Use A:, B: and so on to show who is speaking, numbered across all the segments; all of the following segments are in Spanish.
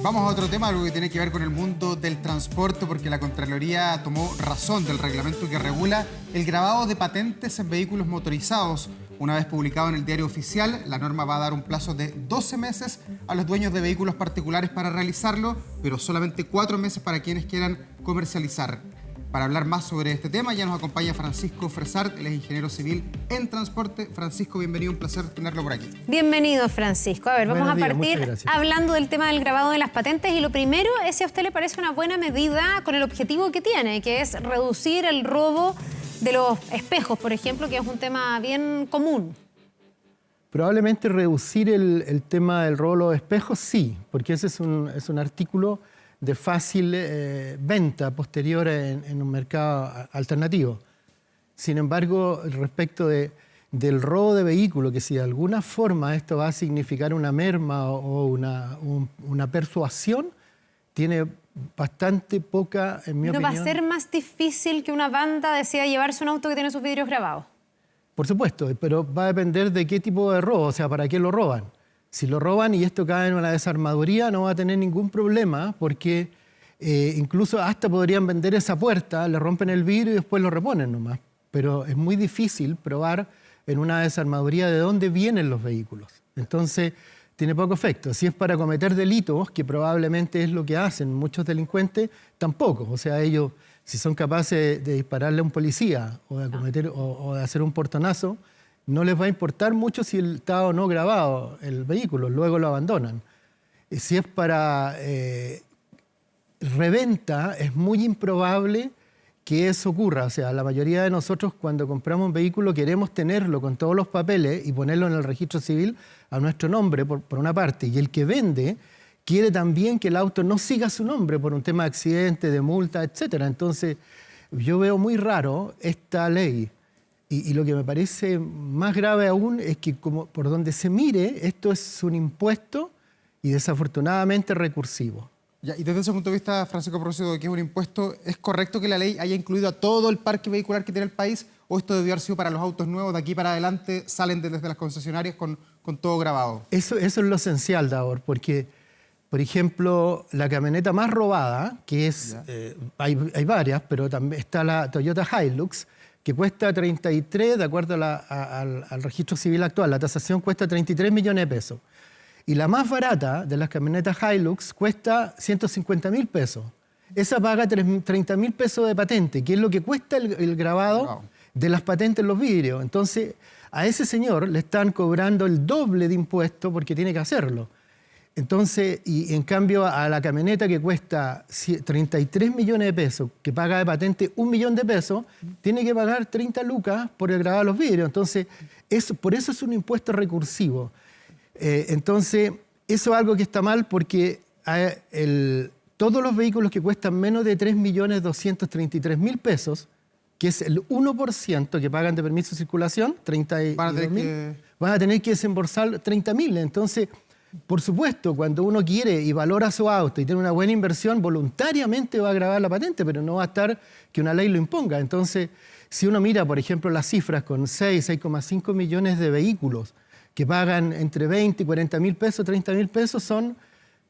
A: Vamos a otro tema, algo que tiene que ver con el mundo del transporte, porque la Contraloría tomó razón del reglamento que regula el grabado de patentes en vehículos motorizados. Una vez publicado en el Diario Oficial, la norma va a dar un plazo de 12 meses a los dueños de vehículos particulares para realizarlo, pero solamente 4 meses para quienes quieran comercializar. Para hablar más sobre este tema, ya nos acompaña Francisco Fresart, él es ingeniero civil en transporte. Francisco, bienvenido, un placer tenerlo por aquí.
B: Bienvenido, Francisco. A ver, vamos a partir hablando del tema del grabado de las patentes. Y lo primero es si a usted le parece una buena medida con el objetivo que tiene, que es reducir el robo de los espejos, por ejemplo, que es un tema bien común.
C: Probablemente reducir el tema del robo de los espejos, sí, porque ese es un artículo de fácil venta posterior en un mercado alternativo. Sin embargo, respecto del robo de vehículos, que si de alguna forma esto va a significar una merma o una persuasión, tiene bastante poca, en mi opinión.
B: ¿No va a ser más difícil que una banda decida llevarse un auto que tiene sus vidrios grabados?
C: Por supuesto, pero va a depender de qué tipo de robo, o sea, para qué lo roban. Si lo roban y esto cae en una desarmaduría, no va a tener ningún problema porque incluso hasta podrían vender esa puerta, le rompen el vidrio y después lo reponen nomás. Pero es muy difícil probar en una desarmaduría de dónde vienen los vehículos. Entonces, tiene poco efecto. Si es para cometer delitos, que probablemente es lo que hacen muchos delincuentes, tampoco. O sea, ellos, si son capaces de dispararle a un policía o de hacer un portonazo, no les va a importar mucho si está o no grabado el vehículo, luego lo abandonan. Si es para reventa, es muy improbable que eso ocurra. O sea, la mayoría de nosotros cuando compramos un vehículo queremos tenerlo con todos los papeles y ponerlo en el registro civil a nuestro nombre, por una parte. Y el que vende quiere también que el auto no siga su nombre por un tema de accidente, de multa, etc. Entonces, yo veo muy raro esta ley. Y lo que me parece más grave aún es que como por donde se mire, esto es un impuesto y desafortunadamente recursivo.
A: Ya, y desde ese punto de vista, Francisco, a propósito de que es un impuesto, ¿es correcto que la ley haya incluido a todo el parque vehicular que tiene el país o esto debió haber sido para los autos nuevos de aquí para adelante, salen desde las concesionarias con todo grabado?
C: Eso es lo esencial, Davor, porque, por ejemplo, la camioneta más robada, que es, hay varias, pero también está la Toyota Hilux, que cuesta 33, de acuerdo al registro civil actual, la tasación cuesta 33 millones de pesos. Y la más barata de las camionetas Hilux cuesta 150.000 pesos. Esa paga 30.000 pesos de patente, que es lo que cuesta el grabado de las patentes en los vidrios. Entonces, a ese señor le están cobrando el doble de impuesto porque tiene que hacerlo. Entonces, y en cambio a la camioneta que cuesta 33 millones de pesos, que paga de patente 1 millón de pesos, tiene que pagar 30 lucas por el grabado de los vidrios. Entonces, por eso es un impuesto recursivo. Entonces, eso es algo que está mal porque todos los vehículos que cuestan menos de 3.233.000 pesos, que es el 1% que pagan de permiso de circulación, 32.000, van a tener que desembolsar 30.000. Entonces, por supuesto, cuando uno quiere y valora su auto y tiene una buena inversión, voluntariamente va a grabar la patente, pero no va a estar que una ley lo imponga. Entonces, si uno mira, por ejemplo, las cifras con 6,5 millones de vehículos que pagan entre 20 y 40.000 pesos, 30.000 pesos, son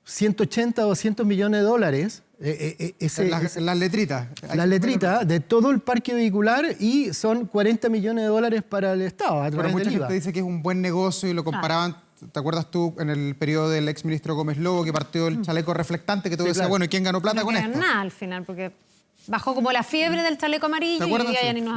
C: 180 o 200 millones de dólares.
A: Las letritas.
C: Las letritas de todo el parque vehicular y son 40 millones de dólares para el Estado a través del IVA.
A: Mucha gente dice que es un buen negocio y lo comparaban. ¿Te acuerdas tú en el periodo del exministro Gómez Lobo que partió el chaleco reflectante que tú decías, claro, bueno, ¿y quién ganó plata con esto?
B: No ganó nada al final, porque bajó como la fiebre del chaleco amarillo
C: y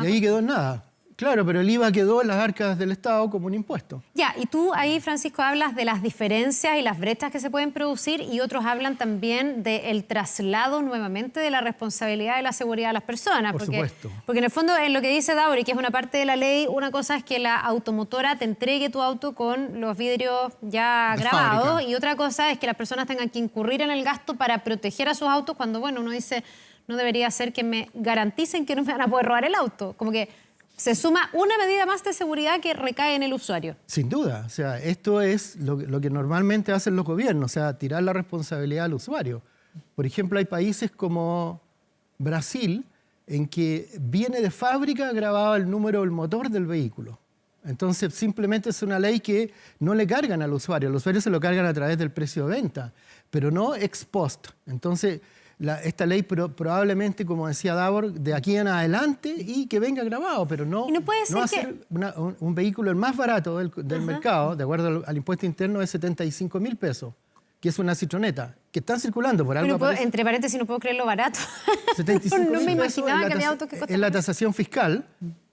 C: ahí quedó en nada. Claro, pero el IVA quedó en las arcas del Estado como un impuesto.
B: Ya, y tú ahí, Francisco, hablas de las diferencias y las brechas que se pueden producir y otros hablan también del traslado nuevamente de la responsabilidad de la seguridad de las personas.
C: Por supuesto.
B: Porque en el fondo, en lo que dice Dauri, que es una parte de la ley, una cosa es que la automotora te entregue tu auto con los vidrios ya grabados y otra cosa es que las personas tengan que incurrir en el gasto para proteger a sus autos cuando, bueno, uno dice, no debería ser que me garanticen que no me van a poder robar el auto. Como que se suma una medida más de seguridad que recae en el usuario.
C: Sin duda. O sea, esto es lo que normalmente hacen los gobiernos, o sea, tirar la responsabilidad al usuario. Por ejemplo, hay países como Brasil en que viene de fábrica grabado el número del motor del vehículo. Entonces, simplemente es una ley que no le cargan al usuario se lo cargan a través del precio de venta, pero no ex post. Entonces, esta ley probablemente, como decía Davor, de aquí en adelante y que venga grabado, pero no,
B: ¿Y no puede ser
C: hacer un vehículo el más barato del mercado, de acuerdo al impuesto interno, de 75.000 pesos, que es una citroneta, que están circulando por algo.
B: Entre paréntesis, no puedo creer lo barato.
C: 75.000
B: no me imaginaba
C: pesos
B: que había autos que costaban.
C: es la tasación fiscal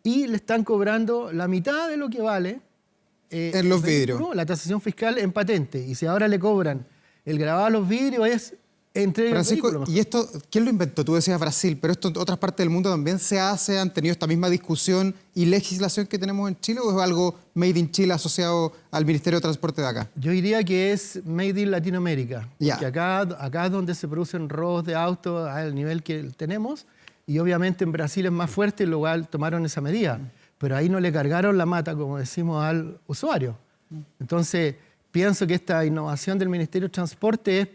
C: y le están cobrando la mitad de lo que vale
A: en los vidrios.
C: La tasación fiscal en patente. Y si ahora le cobran el grabado a los vidrios es entrega
A: Francisco,
C: el vehículo.
A: ¿y esto quién lo inventó? Tú decías Brasil, pero esto en otras partes del mundo también se hace, han tenido esta misma discusión y legislación que tenemos en Chile, ¿o es algo made in Chile asociado al Ministerio de Transporte de acá?
C: Yo diría que es made in Latinoamérica.
A: Ya.
C: Porque acá es donde se producen robos de autos al nivel que tenemos. Y obviamente en Brasil es más fuerte, lo cual tomaron esa medida. Pero ahí no le cargaron la mata, como decimos, al usuario. Entonces, pienso que esta innovación del Ministerio de Transporte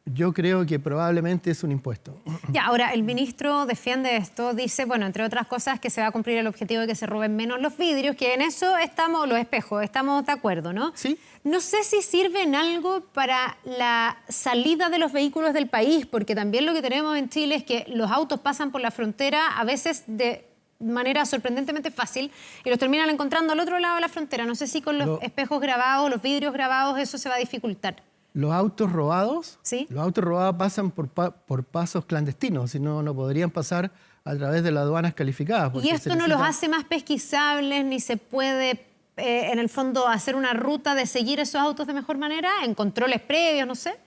C: yo creo que probablemente es un impuesto.
B: Ya, ahora, el ministro defiende esto, dice, bueno, entre otras cosas, que se va a cumplir el objetivo de que se roben menos los vidrios, que en eso estamos, los espejos, estamos de acuerdo, ¿no?
C: Sí.
B: No sé si sirve en algo para la salida de los vehículos del país, porque también lo que tenemos en Chile es que los autos pasan por la frontera a veces de manera sorprendentemente fácil y los terminan encontrando al otro lado de la frontera. No sé si con los espejos grabados, los vidrios grabados, eso se va a dificultar.
C: Los autos robados,
B: ¿Sí?
C: Los autos robados pasan por pasos clandestinos, si no, no podrían pasar a través de las aduanas calificadas.
B: ¿Y esto no los hace más pesquisables, ni se puede, en el fondo, hacer una ruta de seguir esos autos de mejor manera, en controles previos, no sé?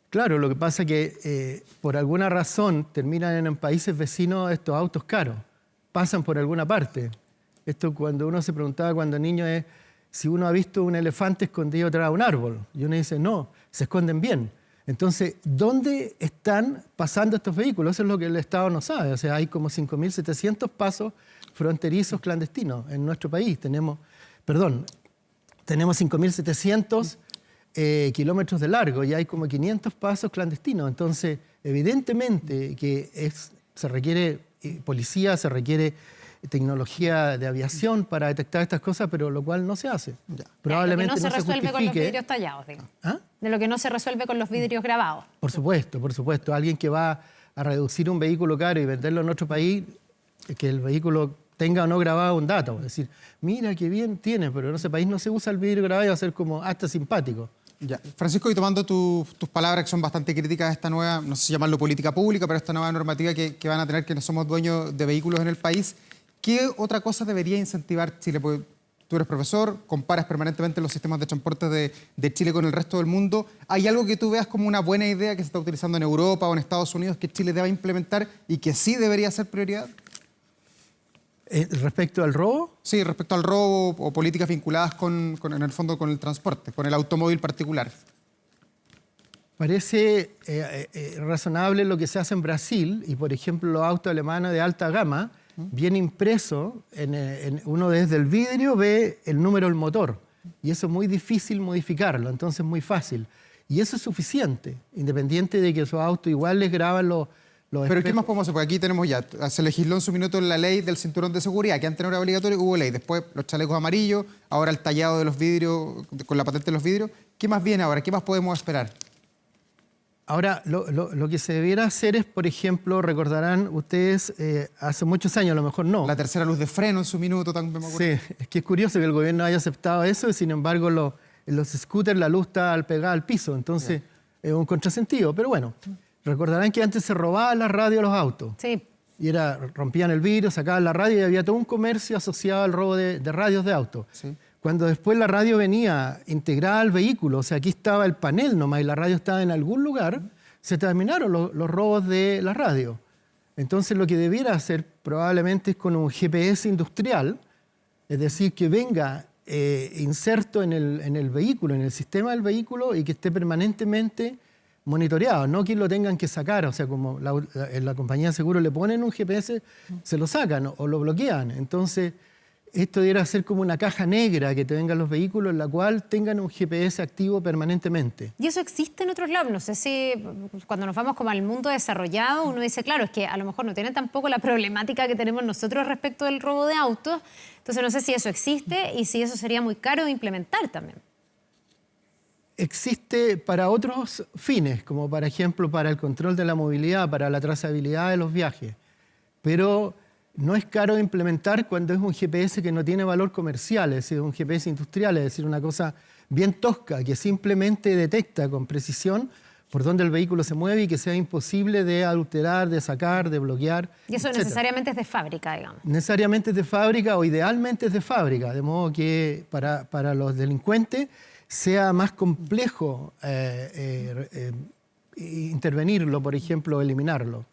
C: Claro, lo que pasa es que por alguna razón terminan en países vecinos estos autos caros, pasan por alguna parte. Esto cuando uno se preguntaba cuando niño es si uno ha visto un elefante escondido tras un árbol. Y uno dice, no, se esconden bien. Entonces, ¿dónde están pasando estos vehículos? Eso es lo que el Estado no sabe. O sea, hay como 5.700 pasos fronterizos clandestinos en nuestro país. Tenemos 5.700 kilómetros de largo y hay como 500 pasos clandestinos. Entonces, evidentemente que se requiere policía, se requiere tecnología de aviación para detectar estas cosas, pero lo cual no se hace.
B: Ya.
C: Probablemente
B: no se resuelve con los
C: justifique.
B: vidrios tallados, digo.
C: ¿Ah?
B: De lo que no se resuelve con los vidrios grabados.
C: Por supuesto, por supuesto. Alguien que va a reducir un vehículo caro y venderlo en otro país, que el vehículo tenga o no grabado un dato. Es decir, mira qué bien tiene, pero en ese país no se usa el vidrio grabado y va a ser como hasta simpático.
A: Ya. Francisco, y tomando tus palabras que son bastante críticas a esta nueva, no sé si llamarlo política pública, pero esta nueva normativa que van a tener que no somos dueños de vehículos en el país, ¿qué otra cosa debería incentivar Chile? Porque tú eres profesor, comparas permanentemente los sistemas de transporte de Chile con el resto del mundo. ¿Hay algo que tú veas como una buena idea que se está utilizando en Europa o en Estados Unidos que Chile deba implementar y que sí debería ser prioridad?
C: ¿Respecto al robo?
A: Sí, respecto al robo o políticas vinculadas en el fondo con el transporte, con el automóvil particular.
C: Parece razonable lo que se hace en Brasil y, por ejemplo, los autos alemanes de alta gama, bien impreso, uno desde el vidrio ve el número del motor y eso es muy difícil modificarlo, entonces es muy fácil. Y eso es suficiente, independiente de que esos autos igual les graban los
A: Pero ¿qué más podemos hacer? Porque aquí tenemos ya, se legisló en su minuto la ley del cinturón de seguridad, que antes no era obligatorio, hubo ley. Después los chalecos amarillos, ahora el tallado de los vidrios, con la patente de los vidrios. ¿Qué más viene ahora? ¿Qué más podemos esperar?
C: Ahora, lo que se debiera hacer es, por ejemplo, recordarán ustedes, hace muchos años, a lo mejor no.
A: La tercera luz de freno en su minuto, también me acuerdo.
C: Sí, es que es curioso que el gobierno haya aceptado eso y sin embargo en los scooters la luz está pegada al piso, entonces es un contrasentido. Pero bueno, recordarán que antes se robaban las radios a los autos.
B: Sí.
C: Y rompían el vidrio, sacaban la radio y había todo un comercio asociado al robo de radios de autos.
A: Sí.
C: Cuando después la radio venía integrada al vehículo, o sea, aquí estaba el panel nomás y la radio estaba en algún lugar, se terminaron los robos de la radio. Entonces lo que debiera hacer probablemente es con un GPS industrial, es decir, que venga inserto en el vehículo, en el sistema del vehículo y que esté permanentemente monitoreado, no que lo tengan que sacar, o sea, como la compañía de seguro le ponen un GPS, se lo sacan o lo bloquean. Entonces, esto debería ser como una caja negra que te vengan los vehículos, en la cual tengan un GPS activo permanentemente.
B: ¿Y eso existe en otros lados? No sé si cuando nos vamos como al mundo desarrollado, uno dice, claro, es que a lo mejor no tienen tampoco la problemática que tenemos nosotros respecto del robo de autos. Entonces no sé si eso existe y si eso sería muy caro de implementar también.
C: Existe para otros fines, como por ejemplo para el control de la movilidad, para la trazabilidad de los viajes. Pero no es caro de implementar cuando es un GPS que no tiene valor comercial, es decir, un GPS industrial, es decir, una cosa bien tosca que simplemente detecta con precisión por dónde el vehículo se mueve y que sea imposible de alterar, de sacar, de bloquear.
B: Y eso
C: etcétera.
B: Necesariamente es de fábrica, digamos.
C: Necesariamente es de fábrica o idealmente es de fábrica, de modo que para los delincuentes sea más complejo intervenirlo, por ejemplo, eliminarlo.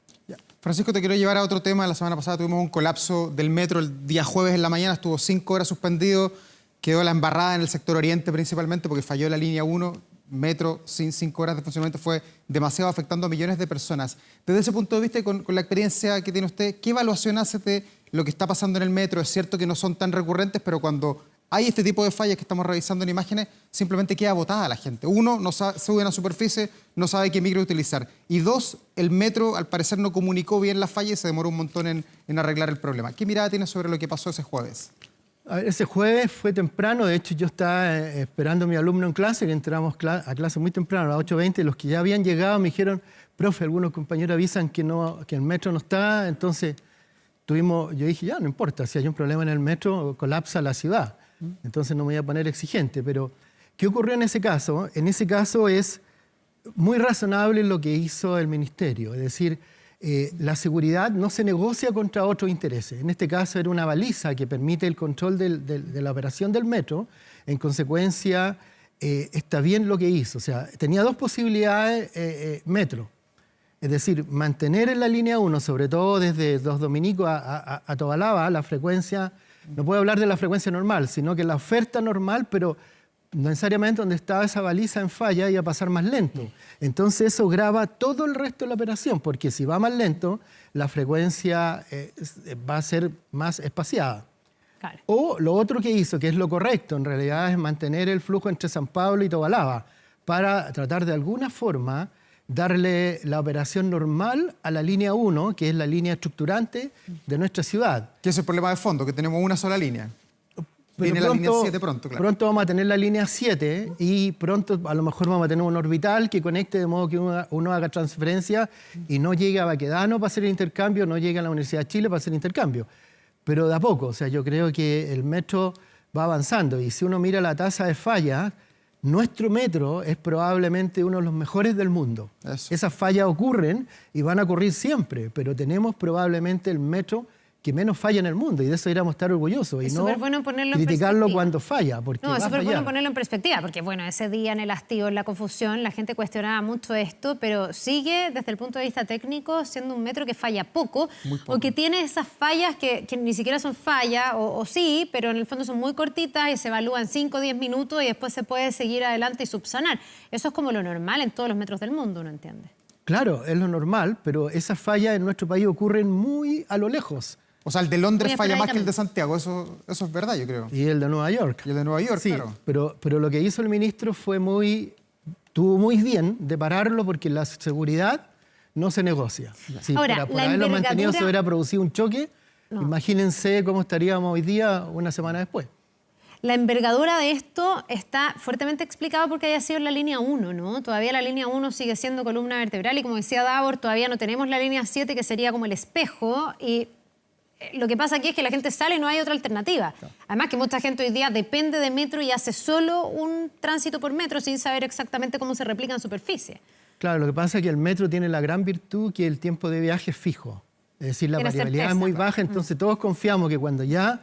A: Francisco, te quiero llevar a otro tema. La semana pasada tuvimos un colapso del metro el día jueves en la mañana, estuvo 5 horas suspendido, quedó la embarrada en el sector oriente principalmente porque falló la línea 1, metro sin 5 horas de funcionamiento fue demasiado, afectando a millones de personas. Desde ese punto de vista y con la experiencia que tiene usted, ¿qué evaluación hace de lo que está pasando en el metro? Es cierto que no son tan recurrentes, pero cuando hay este tipo de fallas que estamos revisando en imágenes, simplemente queda botada la gente. Uno, no sabe, sube a la superficie, no sabe qué micro utilizar. Y dos, el metro al parecer no comunicó bien la falla y se demoró un montón en arreglar el problema. ¿Qué mirada tiene sobre lo que pasó ese jueves?
C: A ver, ese jueves fue temprano, de hecho yo estaba esperando a mi alumno en clase, que entramos a clase muy temprano, a las 8:20, y los que ya habían llegado me dijeron, profe, algunos compañeros avisan que el metro no está, entonces yo dije, ya, no importa, si hay un problema en el metro, colapsa la ciudad. Entonces no me voy a poner exigente, pero ¿qué ocurrió en ese caso? En ese caso es muy razonable lo que hizo el ministerio, es decir, la seguridad no se negocia contra otros intereses. En este caso era una baliza que permite el control de la operación del metro, en consecuencia está bien lo que hizo, o sea, tenía dos posibilidades metro, es decir, mantener en la línea 1, sobre todo desde Los Dominicos a Tobalaba, la frecuencia. No puedo hablar de la frecuencia normal, sino que la oferta normal, pero no necesariamente donde estaba esa baliza en falla iba a pasar más lento. Entonces eso graba todo el resto de la operación, porque si va más lento, la frecuencia va a ser más espaciada.
B: Claro.
C: O lo otro que hizo, que es lo correcto, en realidad es mantener el flujo entre San Pablo y Tobalaba, para tratar de alguna forma darle la operación normal a la línea 1, que es la línea estructurante de nuestra ciudad.
A: Que es el problema de fondo, que tenemos una sola línea. Viene la línea 7 pronto, claro.
C: Pronto vamos a tener la línea 7 y pronto a lo mejor vamos a tener un orbital que conecte de modo que uno haga transferencia y no llegue a Baquedano para hacer el intercambio, no llegue a la Universidad de Chile para hacer el intercambio. Pero de a poco, o sea, yo creo que el metro va avanzando y si uno mira la tasa de falla, nuestro metro es probablemente uno de los mejores del mundo.
A: Eso.
C: Esas fallas ocurren y van a ocurrir siempre, pero tenemos probablemente el metro que menos falla en el mundo y de eso deberíamos estar orgullosos y no
B: bueno
C: criticarlo cuando falla, porque
B: no,
C: va
B: es
C: a
B: súper
C: fallar.
B: bueno ponerlo en perspectiva, porque bueno, ese día en el hastío, en la confusión, la gente cuestionaba mucho esto, pero sigue desde el punto de vista técnico siendo un metro que falla poco, o que tiene esas fallas que ni siquiera son fallas, o sí, pero en el fondo son muy cortitas y se evalúan 5 o 10 minutos y después se puede seguir adelante y subsanar. Eso es como lo normal en todos los metros del mundo, ¿uno entiende?
C: Claro, es lo normal, pero esas fallas en nuestro país ocurren muy a lo lejos.
A: O sea, el de Londres falla más que el de Santiago, eso es verdad, yo creo.
C: Y el de Nueva York.
A: Y el de Nueva York,
C: sí,
A: claro.
C: Pero lo que hizo el ministro estuvo muy bien de pararlo porque la seguridad no se negocia. Sí,
B: ahora,
C: por haberlo mantenido se hubiera producido un choque. No. Imagínense cómo estaríamos hoy día una semana después.
B: La envergadura de esto está fuertemente explicada porque haya sido en la línea 1, ¿no? Todavía la línea 1 sigue siendo columna vertebral y como decía Davor, todavía no tenemos la línea 7 que sería como el espejo y lo que pasa aquí es que la gente sale y no hay otra alternativa. Claro. Además que mucha gente hoy día depende de metro y hace solo un tránsito por metro sin saber exactamente cómo se replica en superficie.
C: Claro, lo que pasa es que el metro tiene la gran virtud que el tiempo de viaje es fijo. Es decir, la variabilidad es muy baja, entonces todos confiamos que cuando ya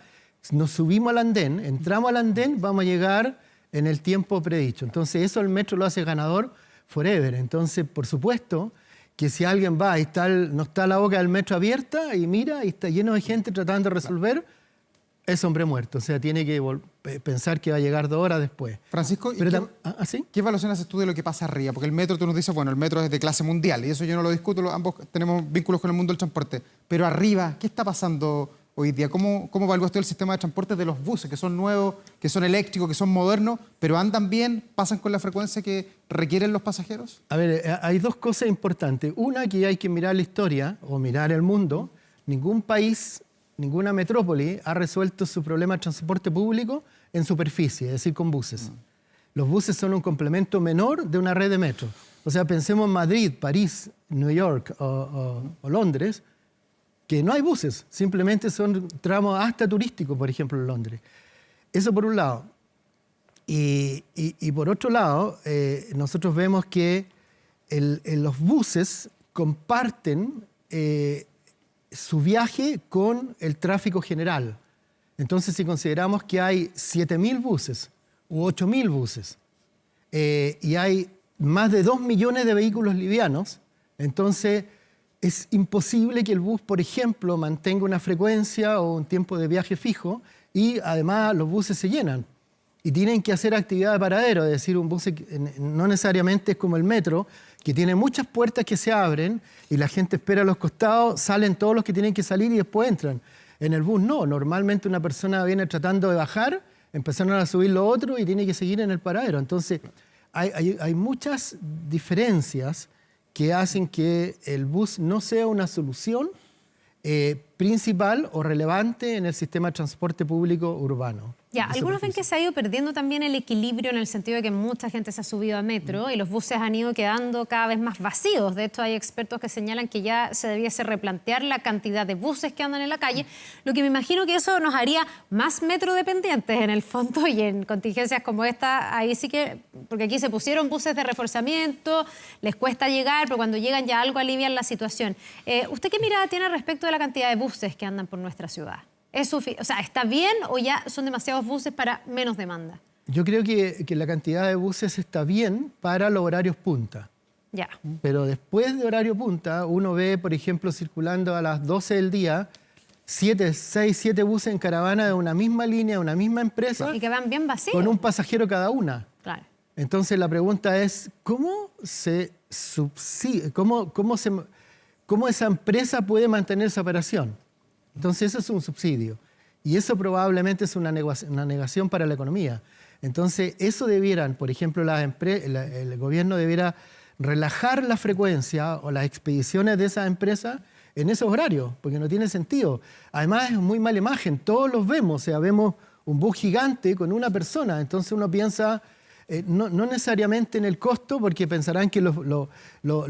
C: nos subimos al andén, entramos al andén, vamos a llegar en el tiempo predicho. Entonces eso el metro lo hace ganador forever. Entonces, por supuesto que si alguien va y no está la boca del metro abierta y mira y está lleno de gente tratando de resolver, es hombre muerto. O sea, tiene que pensar que va a llegar 2 horas después.
A: Francisco,
C: ¿sí?
A: ¿Qué evaluación haces tú de lo que pasa arriba? Porque el metro, tú nos dices, bueno, el metro es de clase mundial y eso yo no lo discuto, ambos tenemos vínculos con el mundo del transporte. Pero arriba, ¿qué está pasando hoy día. ¿Cómo evalúa usted el sistema de transporte de los buses, que son nuevos, que son eléctricos, que son modernos, pero andan bien, pasan con la frecuencia que requieren los pasajeros?
C: A ver, hay dos cosas importantes. Una, que hay que mirar la historia o mirar el mundo. Ningún país, ninguna metrópoli ha resuelto su problema de transporte público en superficie, es decir, con buses. Los buses son un complemento menor de una red de metro. O sea, pensemos en Madrid, París, New York o Londres, que no hay buses, simplemente son tramos hasta turísticos, por ejemplo, en Londres. Eso por un lado. Y por otro lado, nosotros vemos que los buses comparten su viaje con el tráfico general. Entonces, si consideramos que hay 7.000 buses u 8.000 buses y hay más de 2 millones de vehículos livianos, entonces es imposible que el bus, por ejemplo, mantenga una frecuencia o un tiempo de viaje fijo y además los buses se llenan y tienen que hacer actividad de paradero, es decir, un bus no necesariamente es como el metro, que tiene muchas puertas que se abren y la gente espera a los costados, salen todos los que tienen que salir y después entran. En el bus no, normalmente una persona viene tratando de bajar, empezaron a subir lo otro y tiene que seguir en el paradero. Entonces, hay muchas diferencias que hacen que el bus no sea una solución principal o relevante en el sistema de transporte público urbano.
B: Ya, algunos ven que se ha ido perdiendo también el equilibrio en el sentido de que mucha gente se ha subido a metro y los buses han ido quedando cada vez más vacíos. De hecho, hay expertos que señalan que ya se debiese replantear la cantidad de buses que andan en la calle, lo que me imagino que eso nos haría más metro dependientes en el fondo y en contingencias como esta, ahí sí que, porque aquí se pusieron buses de reforzamiento, les cuesta llegar, pero cuando llegan ya algo alivian la situación. ¿Usted qué mirada tiene respecto de la cantidad de buses que andan por nuestra ciudad? O sea, ¿está bien o ya son demasiados buses para menos demanda?
C: Yo creo que la cantidad de buses está bien para los horarios punta.
B: Ya.
C: Pero después de horario punta, uno ve, por ejemplo, circulando a las 12 del día, 7 buses en caravana de una misma línea, de una misma empresa.
B: Y que van bien vacíos.
C: Con un pasajero cada una.
B: Claro.
C: Entonces la pregunta es, ¿cómo se subsidia, cómo esa empresa puede mantener esa operación? Entonces eso es un subsidio y eso probablemente es una negación para la economía. Entonces eso debieran, por ejemplo, el gobierno debiera relajar la frecuencia o las expediciones de esas empresas en esos horarios, porque no tiene sentido. Además es muy mala imagen, todos los vemos, o sea, vemos un bus gigante con una persona, entonces uno piensa no necesariamente en el costo, porque pensarán que lo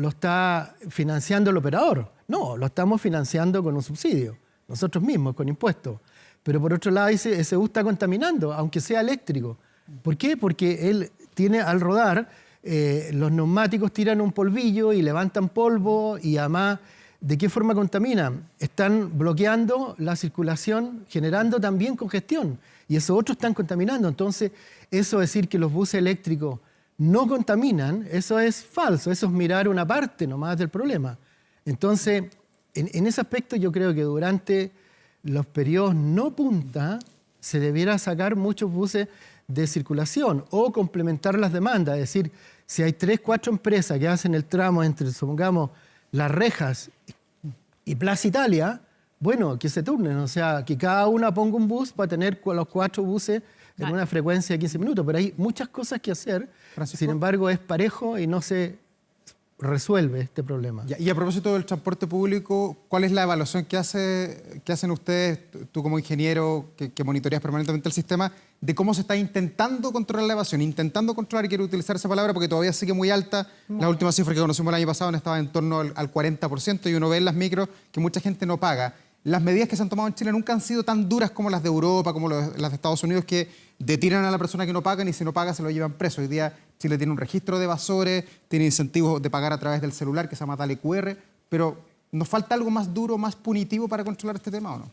C: está financiando el operador. No, lo estamos financiando con un subsidio. Nosotros mismos, con impuestos. Pero por otro lado, ese bus está contaminando, aunque sea eléctrico. ¿Por qué? Porque él tiene, al rodar, los neumáticos tiran un polvillo y levantan polvo y además, ¿de qué forma contaminan? Están bloqueando la circulación, generando también congestión. Y esos otros están contaminando. Entonces, eso decir que los buses eléctricos no contaminan, eso es falso. Eso es mirar una parte nomás del problema. Entonces, en ese aspecto yo creo que durante los periodos no punta se debiera sacar muchos buses de circulación o complementar las demandas. Es decir, si hay 3, 4 empresas que hacen el tramo entre, supongamos, Las Rejas y Plaza Italia, bueno, que se turnen. O sea, que cada una ponga un bus para tener los 4 buses en una frecuencia de 15 minutos. Pero hay muchas cosas que hacer. Francisco. Sin embargo, es parejo y no se resuelve este problema.
A: Y a propósito del transporte público, ¿cuál es la evaluación que hacen ustedes, tú como ingeniero que monitoreas permanentemente el sistema, de cómo se está intentando controlar la evasión? Intentando controlar, y quiero utilizar esa palabra porque todavía sigue muy alta. La última cifra que conocimos el año pasado estaba en torno al 40% y uno ve en las micros que mucha gente no paga. Las medidas que se han tomado en Chile nunca han sido tan duras como las de Europa, como las de Estados Unidos, que detiran a la persona que no paga y si no paga se lo llevan preso. Hoy día Chile tiene un registro de evasores, tiene incentivos de pagar a través del celular que se llama Dale QR, pero ¿nos falta algo más duro, más punitivo para controlar este tema o no?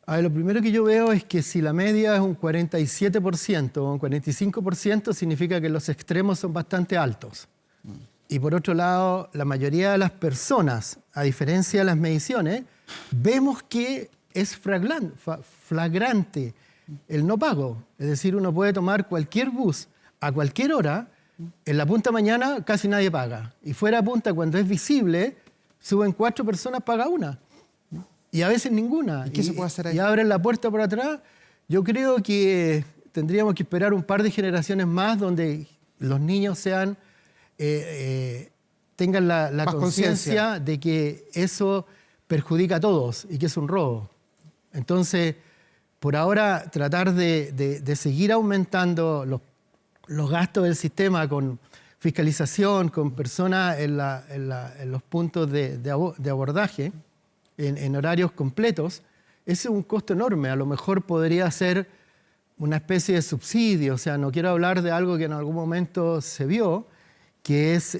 C: A ver, lo primero que yo veo es que si la media es un 47% o un 45%, significa que los extremos son bastante altos. Y por otro lado, la mayoría de las personas, a diferencia de las mediciones, vemos que es flagrante el no pago. Es decir, uno puede tomar cualquier bus a cualquier hora, en la punta mañana casi nadie paga. Y fuera punta, cuando es visible, suben 4 personas, paga una. y a veces ninguna.
A: ¿Y qué se puede hacer ahí?
C: Y abren la puerta por atrás. Yo creo que tendríamos que esperar un par de generaciones más donde los niños tengan la conciencia de que eso perjudica a todos y que es un robo. Entonces, por ahora, tratar de seguir aumentando los gastos del sistema con fiscalización, con personas en los puntos de abordaje, en horarios completos, ese es un costo enorme. A lo mejor podría ser una especie de subsidio. O sea, no quiero hablar de algo que en algún momento se vio, que es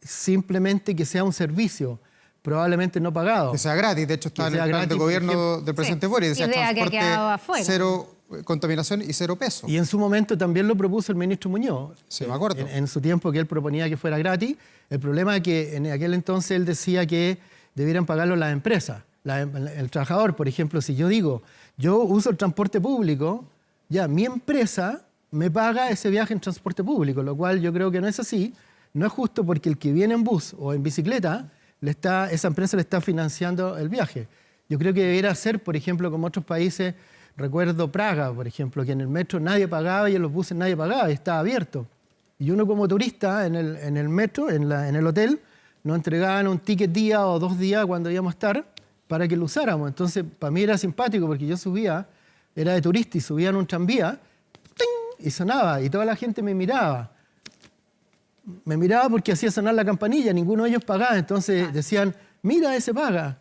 C: simplemente que sea un servicio, probablemente no pagado.
A: Que sea gratis. De hecho, está en el plan de gobierno del presidente Boric. Decía
B: idea que ha quedado afuera.
A: Cero contaminación y cero peso.
C: Y en su momento también lo propuso el ministro Muñoz.
A: Sí, me acuerdo.
C: En su tiempo que él proponía que fuera gratis. El problema es que en aquel entonces él decía que debieran pagarlo las empresas. El trabajador, por ejemplo, si yo digo, yo uso el transporte público, ya mi empresa me paga ese viaje en transporte público, lo cual yo creo que no es así. No es justo porque el que viene en bus o en bicicleta, esa empresa le está financiando el viaje. Yo creo que debería ser, por ejemplo, como otros países. Recuerdo Praga, por ejemplo, que en el metro nadie pagaba y en los buses nadie pagaba y estaba abierto. Y uno como turista en el metro, en el hotel, nos entregaban un ticket día o 2 días cuando íbamos a estar para que lo usáramos. Entonces, para mí era simpático porque yo subía, era de turista y subía en un tranvía, ¡ting!, y sonaba y toda la gente me miraba. Me miraba porque hacía sonar la campanilla, ninguno de ellos pagaba. Entonces decían, mira, ese paga.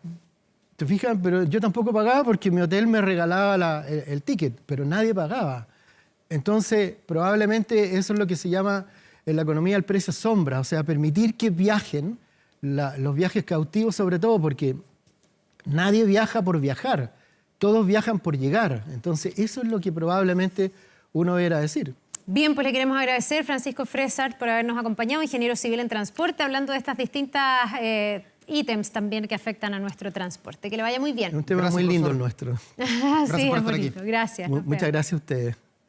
C: ¿Te fijas? Pero yo tampoco pagaba porque mi hotel me regalaba el ticket, pero nadie pagaba. Entonces, probablemente eso es lo que se llama en la economía el precio sombra, o sea, permitir que viajen, los viajes cautivos sobre todo, porque nadie viaja por viajar, todos viajan por llegar. Entonces, eso es lo que probablemente uno debería decir.
B: Bien, pues le queremos agradecer, Francisco Fresart, por habernos acompañado, ingeniero civil en transporte, hablando de estas distintas ítems también que afectan a nuestro transporte. Que le vaya muy bien.
C: Es un tema muy lindo el nuestro.
B: Sí,
A: por estar
B: bonito.
A: aquí.
B: Gracias.
C: Muchas gracias a ustedes.